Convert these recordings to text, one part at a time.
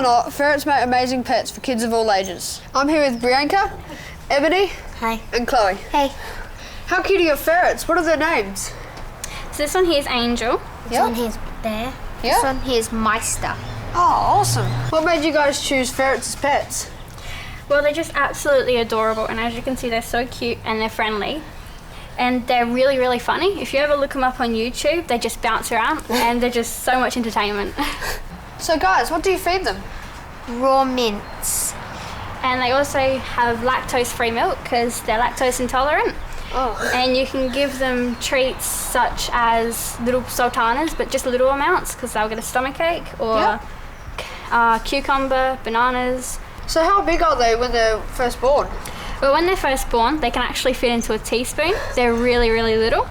or not, ferrets make amazing pets for kids of all ages. I'm here with Bianca, Ebony, Hi. and Chloe. Hey. How cute are your ferrets? What are their names? So this one here is Angel. This one here's Bear. Yeah. This one here's Meister. Oh, awesome. What made you guys choose ferrets as pets? Well, they're just absolutely adorable, and as you can see, they're so cute and they're friendly. And they're really, really funny. If you ever look them up on YouTube, they just bounce around and they're just so much entertainment. So guys, what do you feed them? Raw mints. And they also have lactose-free milk because they're lactose intolerant. Oh. And you can give them treats such as little sultanas, but just little amounts because they'll get a stomachache, or cucumber, bananas. So how big are they when they're first born? Well, when they're first born, they can actually fit into a teaspoon. They're really, really little.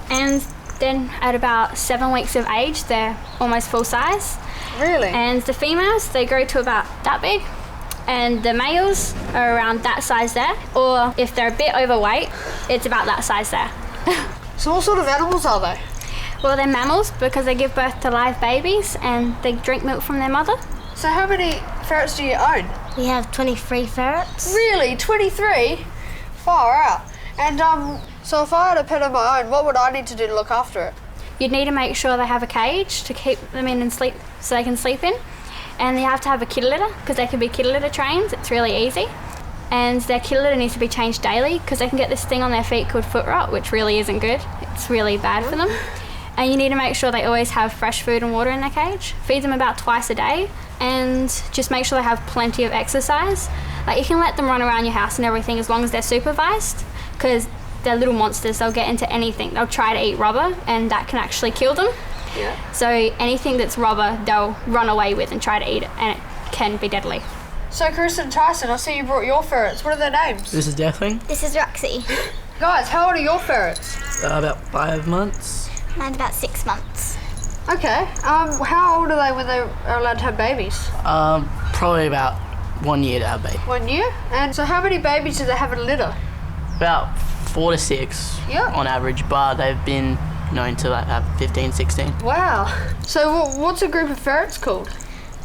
And then at about 7 weeks of age, they're almost full size. Really? And the females, they grow to about that big. And the males are around that size there. Or if they're a bit overweight, it's about that size there. So what sort of animals are they? Well, they're mammals because they give birth to live babies and they drink milk from their mother. So how many ferrets do you own? We have 23 ferrets. Really? 23? Far out. And so if I had a pet of my own, what would I need to do to look after it? You'd need to make sure they have a cage to keep them in and sleep, so they can sleep in. And you have to have a kitty litter because they can be kitty litter trained. It's really easy. And their kitty litter needs to be changed daily because they can get this thing on their feet called foot rot, which really isn't good. It's really bad for them. And you need to make sure they always have fresh food and water in their cage. Feed them about twice a day and just make sure they have plenty of exercise. Like, you can let them run around your house and everything as long as they're supervised, because they're little monsters. They'll get into anything. They'll try to eat rubber and that can actually kill them. Yeah. So anything that's rubber, they'll run away with and try to eat it, and it can be deadly. So Chris and Tyson, I see you brought your ferrets. What are their names? This is Deathwing. This is Roxy. Guys, how old are your ferrets? About 5 months. Mine's about 6 months. Okay. How old are they when they are allowed to have babies? Probably about 1 year to have baby. 1 year? And so how many babies do they have in a litter? About 4 to 6 Yeah. on average, but they've been known to have 15, 16. Wow. So what's a group of ferrets called?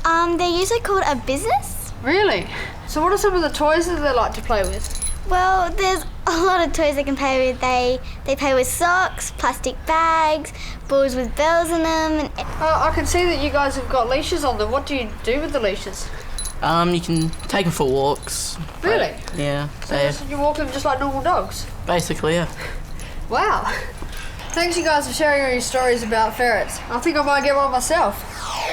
They're usually called a business. Really? So what are some of the toys that they like to play with? Well, there's a lot of toys they can play with. They play with socks, plastic bags, balls with bells in them. I can see that you guys have got leashes on them. What do you do with the leashes? You can take them for walks. Really? Yeah. So you walk them just like normal dogs? Basically, yeah. Wow. Thanks you guys for sharing all your stories about ferrets. I think I might get one myself.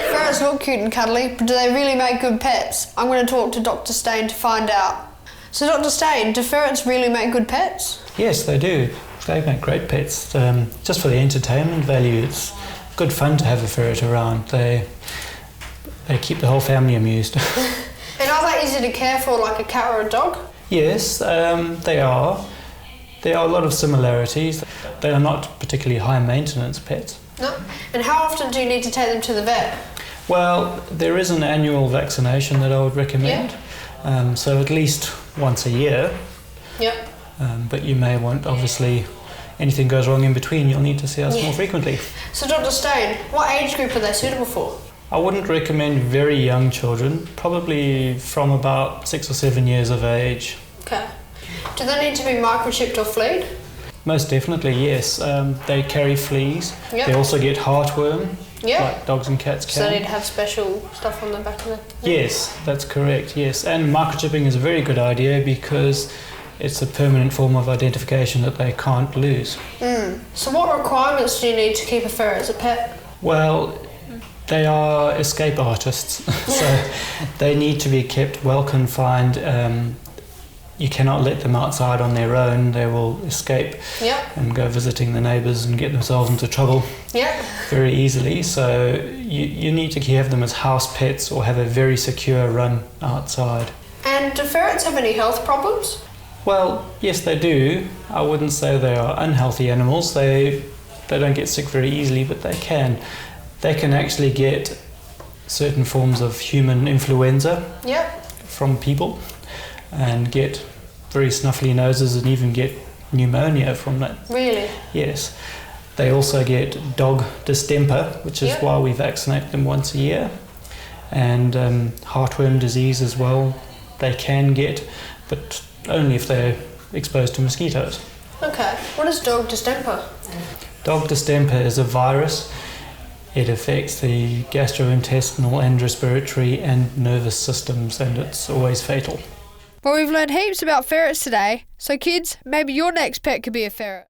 Ferrets look cute and cuddly, but do they really make good pets? I'm going to talk to Dr. Stain to find out. So Dr. Stain, do ferrets really make good pets? Yes, they do. They make great pets. Just for the entertainment value, it's good fun to have a ferret around. They keep the whole family amused. And are they easy to care for like a cat or a dog? Yes, they are. There are a lot of similarities. They are not particularly high maintenance pets. No. And how often do you need to take them to the vet? Well, there is an annual vaccination that I would recommend. So at least once a year. Yep. But you may want, obviously, anything goes wrong in between, you'll need to see us more frequently. So Dr. Stain, what age group are they suitable for? I wouldn't recommend very young children, probably from about 6 or 7 years of age. Okay. Do they need to be microchipped or fleed? Most definitely, yes. They carry fleas. Yep. They also get heartworm, Yeah. like dogs and cats can. So they need to have special stuff on the back of them? Yes, that's correct, yes. And microchipping is a very good idea because it's a permanent form of identification that they can't lose. So what requirements do you need to keep a ferret as a pet? Well, they are escape artists, so they need to be kept well confined. You cannot let them outside on their own. They will escape and go visiting the neighbours and get themselves into trouble very easily. So you need to have them as house pets or have a very secure run outside. And do ferrets have any health problems? Well, yes, they do. I wouldn't say they are unhealthy animals. They don't get sick very easily, but they can. They can actually get certain forms of human influenza from people and get very snuffly noses and even get pneumonia from that. Really? Yes. They also get dog distemper, which is why we vaccinate them once a year. and heartworm disease as well. They can get, but only if they're exposed to mosquitoes. Okay, what is dog distemper? Dog distemper is a virus. It affects the gastrointestinal and respiratory and nervous systems, and it's always fatal. Well, we've learned heaps about ferrets today, so kids, maybe your next pet could be a ferret.